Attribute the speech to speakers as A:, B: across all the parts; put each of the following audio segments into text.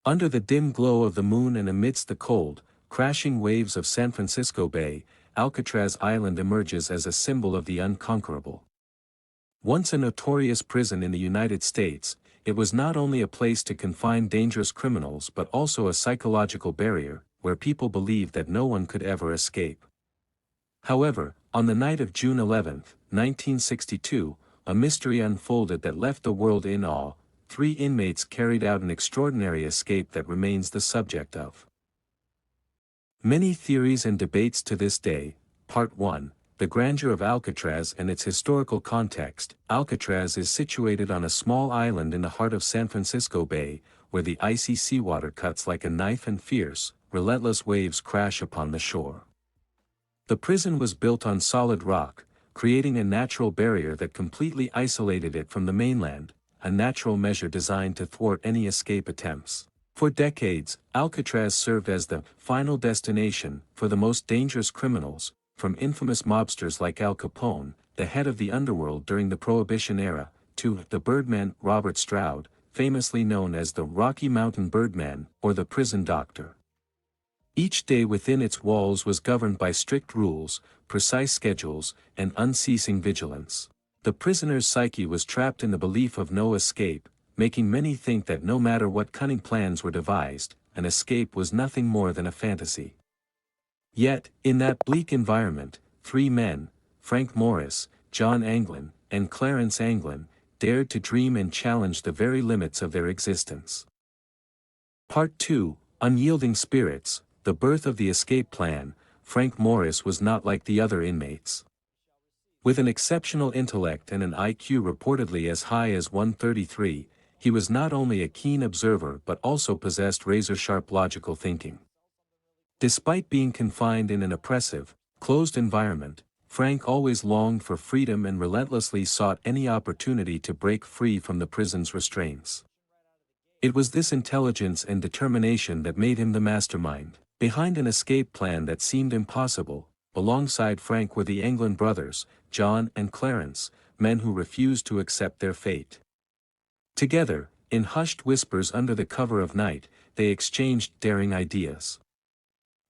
A: Under the dim glow of the moon and amidst the cold, crashing waves of San Francisco Bay, Alcatraz Island emerges as a symbol of the unconquerable. Once a notorious prison in the United States, it was not only a place to confine dangerous criminals but also a psychological barrier, where people believed that no one could ever escape. However, on the night of June 11, 1962, a mystery unfolded that left the world in awe. 3 inmates carried out an extraordinary escape that remains the subject of many theories and debates to this day. Part 1. The grandeur of Alcatraz and its historical context. Alcatraz is situated on a small island in the heart of San Francisco Bay, where the icy seawater cuts like a knife and fierce, relentless waves crash upon the shore. The prison was built on solid rock, creating a natural barrier that completely isolated it from the mainland, a natural measure designed to thwart any escape attempts. For decades, Alcatraz served as the final destination for the most dangerous criminals, from infamous mobsters like Al Capone, the head of the underworld during the Prohibition era, to the Birdman Robert Stroud, famously known as the Rocky Mountain Birdman or the Prison Doctor. Each day within its walls was governed by strict rules, precise schedules, and unceasing vigilance. The prisoner's psyche was trapped in the belief of no escape, making many think that no matter what cunning plans were devised, an escape was nothing more than a fantasy. Yet, in that bleak environment, 3 men, Frank Morris, John Anglin, and Clarence Anglin, dared to dream and challenge the very limits of their existence. Part 2. Unyielding Spirits. The birth of the escape plan. Frank Morris was not like the other inmates. With an exceptional intellect and an IQ reportedly as high as 133, he was not only a keen observer but also possessed razor-sharp logical thinking. Despite being confined in an oppressive, closed environment, Frank always longed for freedom and relentlessly sought any opportunity to break free from the prison's restraints. It was this intelligence and determination that made him the mastermind behind an escape plan that seemed impossible. Alongside Frank were the Anglin brothers, John and Clarence, men who refused to accept their fate. Together, in hushed whispers under the cover of night, they exchanged daring ideas.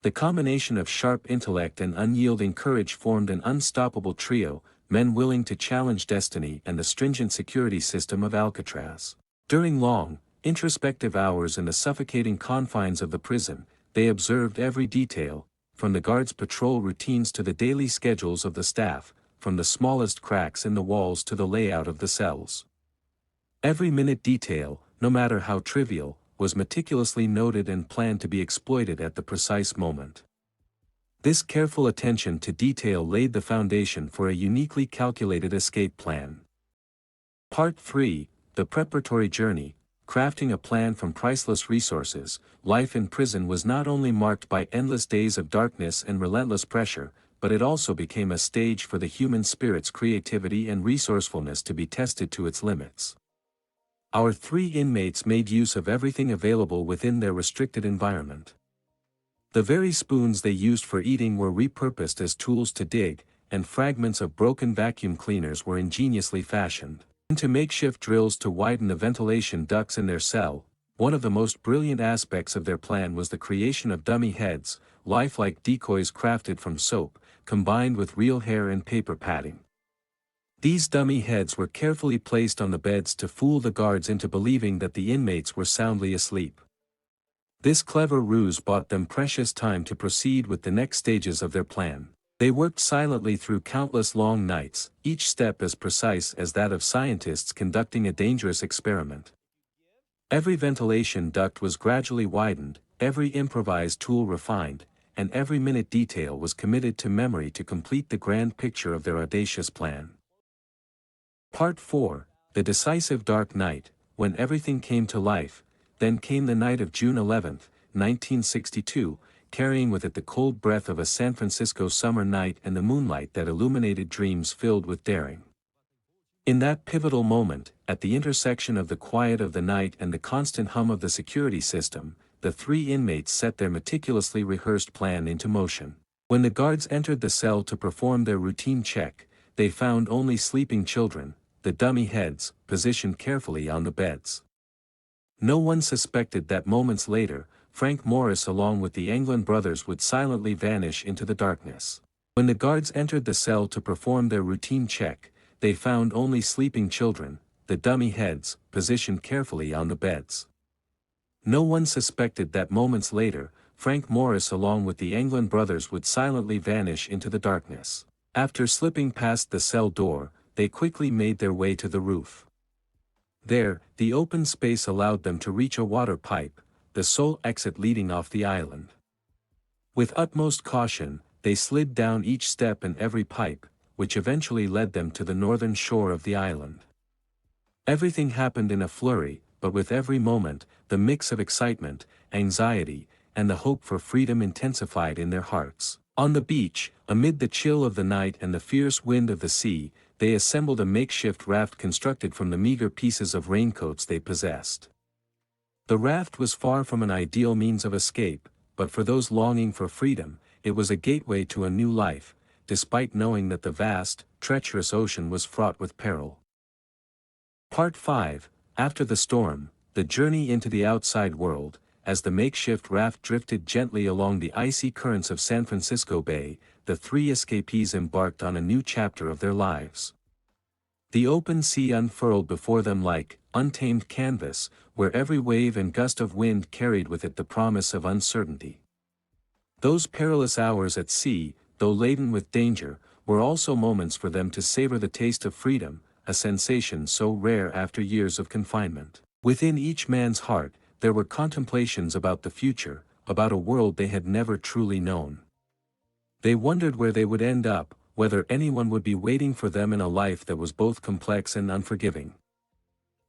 A: The combination of sharp intellect and unyielding courage formed an unstoppable trio, men willing to challenge destiny and the stringent security system of Alcatraz. During long, introspective hours in the suffocating confines of the prison, they observed every detail, from the guards' patrol routines to the daily schedules of the staff, from the smallest cracks in the walls to the layout of the cells. Every minute detail, no matter how trivial, was meticulously noted and planned to be exploited at the precise moment. This careful attention to detail laid the foundation for a uniquely calculated escape plan. Part 3. The Preparatory Journey. Crafting a plan from priceless resources. Life in prison was not only marked by endless days of darkness and relentless pressure, but it also became a stage for the human spirit's creativity and resourcefulness to be tested to its limits. Our 3 inmates made use of everything available within their restricted environment. The very spoons they used for eating were repurposed as tools to dig, and fragments of broken vacuum cleaners were ingeniously fashioned into makeshift drills to widen the ventilation ducts in their cell. One of the most brilliant aspects of their plan was the creation of dummy heads, lifelike decoys crafted from soap, combined with real hair and paper padding. These dummy heads were carefully placed on the beds to fool the guards into believing that the inmates were soundly asleep. This clever ruse bought them precious time to proceed with the next stages of their plan. They worked silently through countless long nights, each step as precise as that of scientists conducting a dangerous experiment. Every ventilation duct was gradually widened, every improvised tool refined, and every minute detail was committed to memory to complete the grand picture of their audacious plan. Part 4. The Decisive Dark Night. When everything came to life, then came the night of June 11, 1962, carrying with it the cold breath of a San Francisco summer night and the moonlight that illuminated dreams filled with daring. In that pivotal moment, at the intersection of the quiet of the night and the constant hum of the security system, the 3 inmates set their meticulously rehearsed plan into motion. When the guards entered the cell to perform their routine check, they found only sleeping children, the dummy heads, positioned carefully on the beds. No one suspected that moments later, Frank Morris along with the Anglin brothers would silently vanish into the darkness. When the guards entered the cell to perform their routine check, they found only sleeping children, the dummy heads, positioned carefully on the beds. No one suspected that moments later, Frank Morris along with the Anglin brothers would silently vanish into the darkness. After slipping past the cell door, they quickly made their way to the roof. There, the open space allowed them to reach a water pipe, the sole exit leading off the island. With utmost caution, they slid down each step and every pipe, which eventually led them to the northern shore of the island. Everything happened in a flurry, but with every moment, the mix of excitement, anxiety, and the hope for freedom intensified in their hearts. On the beach, amid the chill of the night and the fierce wind of the sea, they assembled a makeshift raft constructed from the meager pieces of raincoats they possessed. The raft was far from an ideal means of escape, but for those longing for freedom, it was a gateway to a new life, despite knowing that the vast, treacherous ocean was fraught with peril. Part 5, After the Storm, the journey into the outside world. As the makeshift raft drifted gently along the icy currents of San Francisco Bay, the three escapees embarked on a new chapter of their lives. The open sea unfurled before them like untamed canvas, where every wave and gust of wind carried with it the promise of uncertainty. Those perilous hours at sea, though laden with danger, were also moments for them to savor the taste of freedom, a sensation so rare after years of confinement. Within each man's heart, there were contemplations about the future, about a world they had never truly known. They wondered where they would end up, whether anyone would be waiting for them in a life that was both complex and unforgiving.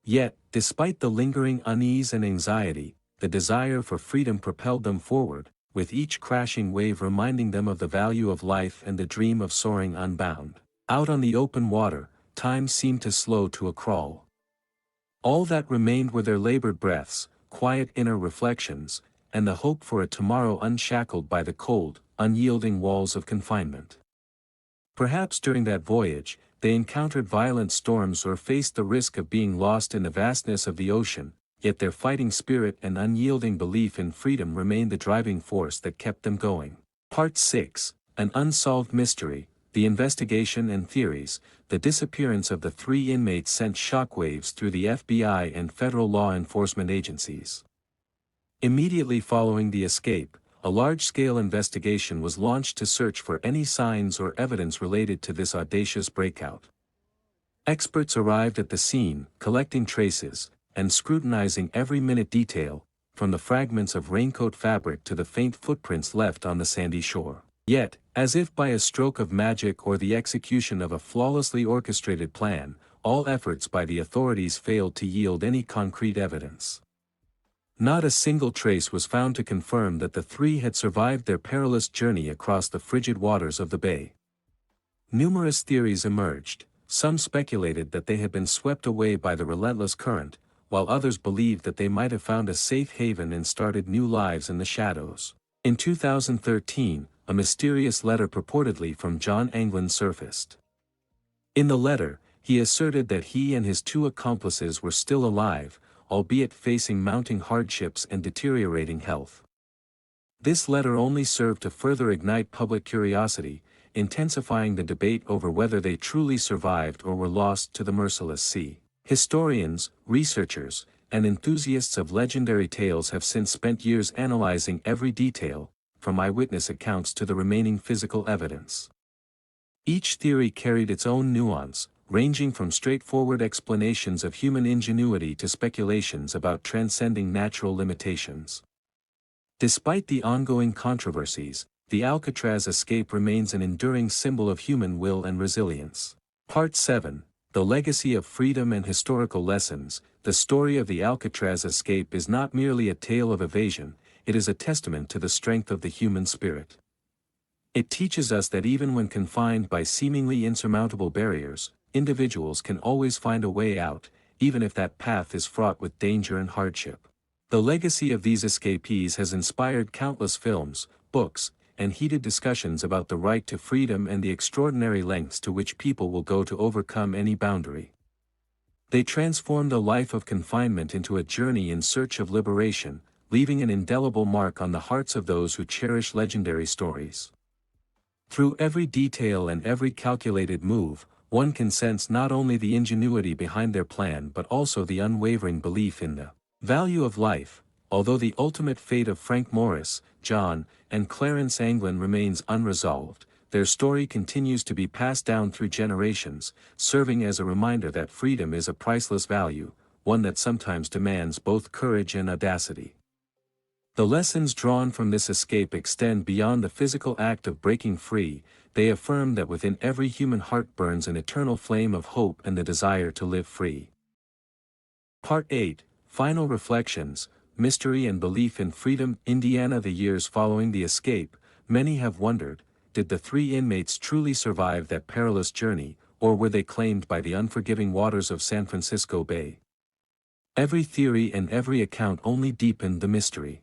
A: Yet, despite the lingering unease and anxiety, the desire for freedom propelled them forward, with each crashing wave reminding them of the value of life and the dream of soaring unbound. Out on the open water, time seemed to slow to a crawl. All that remained were their labored breaths, quiet inner reflections, and the hope for a tomorrow unshackled by the cold, unyielding walls of confinement. Perhaps during that voyage, they encountered violent storms or faced the risk of being lost in the vastness of the ocean, yet their fighting spirit and unyielding belief in freedom remained the driving force that kept them going. Part 6, An Unsolved Mystery, the Investigation and Theories. The disappearance of the three inmates sent shockwaves through the FBI and federal law enforcement agencies. Immediately following the escape, a large-scale investigation was launched to search for any signs or evidence related to this audacious breakout. Experts arrived at the scene, collecting traces, and scrutinizing every minute detail, from the fragments of raincoat fabric to the faint footprints left on the sandy shore. Yet, as if by a stroke of magic or the execution of a flawlessly orchestrated plan, all efforts by the authorities failed to yield any concrete evidence. Not a single trace was found to confirm that the three had survived their perilous journey across the frigid waters of the bay. Numerous theories emerged. Some speculated that they had been swept away by the relentless current, while others believed that they might have found a safe haven and started new lives in the shadows. In 2013, a mysterious letter purportedly from John Anglin surfaced. In the letter, he asserted that he and his two accomplices were still alive, albeit facing mounting hardships and deteriorating health. This letter only served to further ignite public curiosity, intensifying the debate over whether they truly survived or were lost to the merciless sea. Historians, researchers, and enthusiasts of legendary tales have since spent years analyzing every detail, from eyewitness accounts to the remaining physical evidence. Each theory carried its own nuance, ranging from straightforward explanations of human ingenuity to speculations about transcending natural limitations. Despite the ongoing controversies, the Alcatraz escape remains an enduring symbol of human will and resilience. Part 7, The Legacy of Freedom and Historical Lessons. The story of the Alcatraz escape is not merely a tale of evasion, it is a testament to the strength of the human spirit. It teaches us that even when confined by seemingly insurmountable barriers, individuals can always find a way out, even if that path is fraught with danger and hardship. The legacy of these escapees has inspired countless films, books, and heated discussions about the right to freedom and the extraordinary lengths to which people will go to overcome any boundary. They transformed a life of confinement into a journey in search of liberation, leaving an indelible mark on the hearts of those who cherish legendary stories. Through every detail and every calculated move, one can sense not only the ingenuity behind their plan but also the unwavering belief in the value of life. Although the ultimate fate of Frank Morris, John, and Clarence Anglin remains unresolved, their story continues to be passed down through generations, serving as a reminder that freedom is a priceless value, one that sometimes demands both courage and audacity. The lessons drawn from this escape extend beyond the physical act of breaking free. They affirm that within every human heart burns an eternal flame of hope and the desire to live free. Part 8, Final Reflections, Mystery and Belief in Freedom. Indiana. The years following the escape, many have wondered, did the 3 inmates truly survive that perilous journey, or were they claimed by the unforgiving waters of San Francisco Bay? Every theory and every account only deepened the mystery.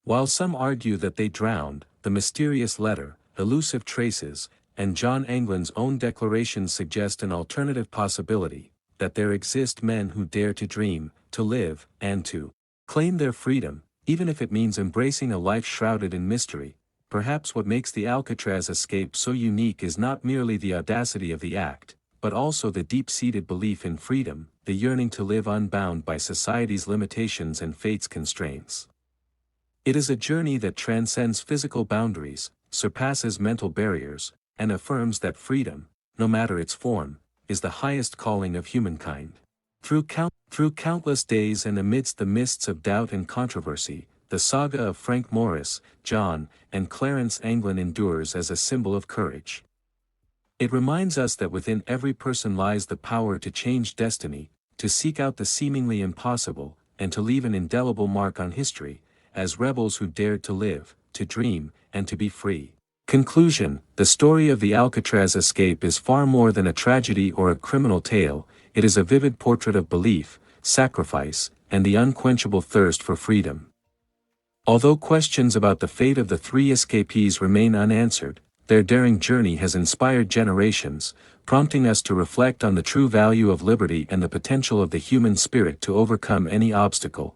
A: While some argue that they drowned, the mysterious letter, elusive traces, and John Anglin's own declarations suggest an alternative possibility, that there exist men who dare to dream, to live, and to claim their freedom, even if it means embracing a life shrouded in mystery. Perhaps what makes the Alcatraz escape so unique is not merely the audacity of the act, but also the deep-seated belief in freedom, the yearning to live unbound by society's limitations and fate's constraints. It is a journey that transcends physical boundaries, surpasses mental barriers, and affirms that freedom, no matter its form, is the highest calling of humankind. Through countless days and amidst the mists of doubt and controversy, the saga of Frank Morris, John, and Clarence Anglin endures as a symbol of courage. It reminds us that within every person lies the power to change destiny, to seek out the seemingly impossible, and to leave an indelible mark on history, as rebels who dared to live, to dream, and to be free. Conclusion: the story of the Alcatraz escape is far more than a tragedy or a criminal tale. It is a vivid portrait of belief, sacrifice, and the unquenchable thirst for freedom. Although questions about the fate of the 3 escapees remain unanswered, their daring journey has inspired generations, prompting us to reflect on the true value of liberty and the potential of the human spirit to overcome any obstacle.